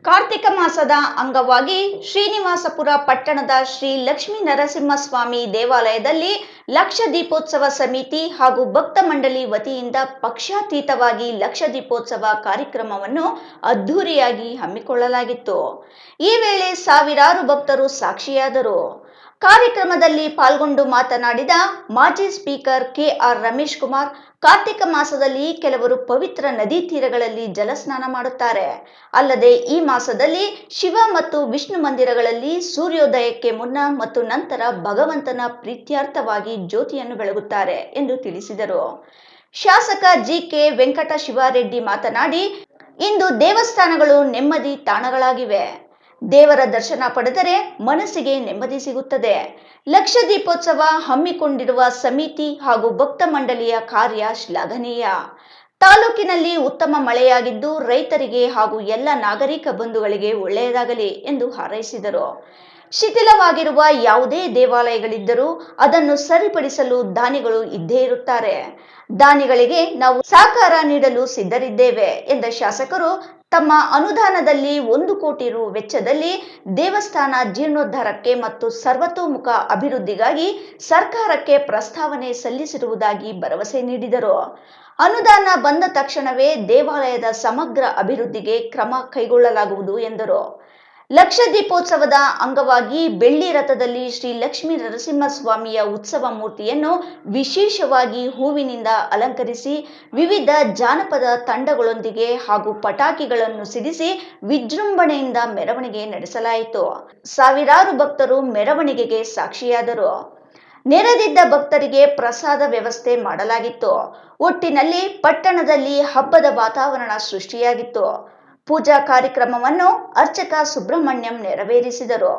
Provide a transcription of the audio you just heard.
ಕಾರ್ತಿಕ ಮಾಸದ ಅಂಗವಾಗಿ ಶ್ರೀನಿವಾಸಪುರ ಪಟ್ಟಣದ ಶ್ರೀ ಲಕ್ಷ್ಮೀ ನರಸಿಂಹಸ್ವಾಮಿ ದೇವಾಲಯದಲ್ಲಿ ಲಕ್ಷ ದೀಪೋತ್ಸವ ಸಮಿತಿ ಹಾಗೂ ಭಕ್ತ ಮಂಡಳಿ ವತಿಯಿಂದ ಪಕ್ಷಾತೀತವಾಗಿ ಲಕ್ಷ ದೀಪೋತ್ಸವ ಕಾರ್ಯಕ್ರಮವನ್ನು ಅದ್ಧೂರಿಯಾಗಿ ಹಮ್ಮಿಕೊಳ್ಳಲಾಗಿತ್ತು. ಈ ವೇಳೆ ಸಾವಿರಾರು ಭಕ್ತರು ಸಾಕ್ಷಿಯಾದರು. ಕಾರ್ಯಕ್ರಮದಲ್ಲಿ ಪಾಲ್ಗೊಂಡು ಮಾತನಾಡಿದ ಮಾಜಿ ಸ್ಪೀಕರ್ ಕೆಆರ್ ರಮೇಶ್ ಕುಮಾರ್, ಕಾರ್ತಿಕ ಮಾಸದಲ್ಲಿ ಕೆಲವರು ಪವಿತ್ರ ನದಿ ತೀರಗಳಲ್ಲಿ ಜಲಸ್ನಾನ ಮಾಡುತ್ತಾರೆ. ಅಲ್ಲದೆ ಈ ಮಾಸದಲ್ಲಿ ಶಿವ ಮತ್ತು ವಿಷ್ಣು ಮಂದಿರಗಳಲ್ಲಿ ಸೂರ್ಯೋದಯಕ್ಕೆ ಮುನ್ನ ಮತ್ತು ನಂತರ ಭಗವಂತನ ಪ್ರೀತ್ಯರ್ಥವಾಗಿ ಜ್ಯೋತಿಯನ್ನು ಬೆಳಗುತ್ತಾರೆ ಎಂದು ತಿಳಿಸಿದರು. ಶಾಸಕ ಜಿಕೆ ವೆಂಕಟ ಶಿವಾರೆಡ್ಡಿ ಮಾತನಾಡಿ, ಇಂದು ದೇವಸ್ಥಾನಗಳು ನೆಮ್ಮದಿ ತಾಣಗಳಾಗಿವೆ. ದೇವರ ದರ್ಶನ ಪಡೆದರೆ ಮನಸ್ಸಿಗೆ ನೆಮ್ಮದಿ ಸಿಗುತ್ತದೆ. ಲಕ್ಷ ದೀಪೋತ್ಸವ ಹಮ್ಮಿಕೊಂಡಿರುವ ಸಮಿತಿ ಹಾಗೂ ಭಕ್ತ ಮಂಡಳಿಯ ಕಾರ್ಯ ಶ್ಲಾಘನೀಯ. ತಾಲೂಕಿನಲ್ಲಿ ಉತ್ತಮ ಮಳೆಯಾಗಿದ್ದು ರೈತರಿಗೆ ಹಾಗೂ ಎಲ್ಲ ನಾಗರಿಕ ಬಂಧುಗಳಿಗೆ ಒಳ್ಳೆಯದಾಗಲಿ ಎಂದು ಹಾರೈಸಿದರು. ಶಿಥಿಲವಾಗಿರುವ ಯಾವುದೇ ದೇವಾಲಯಗಳಿದ್ದರೂ ಅದನ್ನು ಸರಿಪಡಿಸಲು ದಾನಿಗಳು ಇದ್ದೇ ಇರುತ್ತಾರೆ. ದಾನಿಗಳಿಗೆ ನಾವು ಸಹಕಾರ ನೀಡಲು ಸಿದ್ಧರಿದ್ದೇವೆ ಎಂದ ಶಾಸಕರು, ತಮ್ಮ ಅನುದಾನದಲ್ಲಿ 1 ಕೋಟಿ ರು ವೆಚ್ಚದಲ್ಲಿ ದೇವಸ್ಥಾನ ಜೀರ್ಣೋದ್ಧಾರಕ್ಕೆ ಮತ್ತು ಸರ್ವತೋಮುಖ ಅಭಿವೃದ್ಧಿಗಾಗಿ ಸರ್ಕಾರಕ್ಕೆ ಪ್ರಸ್ತಾವನೆ ಸಲ್ಲಿಸಿರುವುದಾಗಿ ಭರವಸೆ ನೀಡಿದರು. ಅನುದಾನ ಬಂದ ತಕ್ಷಣವೇ ದೇವಾಲಯದ ಸಮಗ್ರ ಅಭಿವೃದ್ಧಿಗೆ ಕ್ರಮ ಕೈಗೊಳ್ಳಲಾಗುವುದು ಎಂದರು. ಲಕ್ಷ ದೀಪೋತ್ಸವದ ಅಂಗವಾಗಿ ಬೆಳ್ಳಿ ರಥದಲ್ಲಿ ಶ್ರೀ ಲಕ್ಷ್ಮೀ ನರಸಿಂಹಸ್ವಾಮಿಯ ಉತ್ಸವ ಮೂರ್ತಿಯನ್ನು ವಿಶೇಷವಾಗಿ ಹೂವಿನಿಂದ ಅಲಂಕರಿಸಿ ವಿವಿಧ ಜಾನಪದ ತಂಡಗಳೊಂದಿಗೆ ಹಾಗೂ ಪಟಾಕಿಗಳನ್ನು ಸಿಡಿಸಿ ವಿಜೃಂಭಣೆಯಿಂದ ಮೆರವಣಿಗೆ ನಡೆಸಲಾಯಿತು. ಸಾವಿರಾರು ಭಕ್ತರು ಮೆರವಣಿಗೆಗೆ ಸಾಕ್ಷಿಯಾದರು. ನೆರೆದಿದ್ದ ಭಕ್ತರಿಗೆ ಪ್ರಸಾದ ವ್ಯವಸ್ಥೆ ಮಾಡಲಾಗಿತ್ತು. ಒಟ್ಟಿನಲ್ಲಿ ಪಟ್ಟಣದಲ್ಲಿ ಹಬ್ಬದ ವಾತಾವರಣ ಸೃಷ್ಟಿಯಾಗಿತ್ತು. ಪೂಜಾ ಕಾರ್ಯಕ್ರಮವನ್ನು ಅರ್ಚಕ ಸುಬ್ರಹ್ಮಣ್ಯಂ ನೆರವೇರಿಸಿದರು.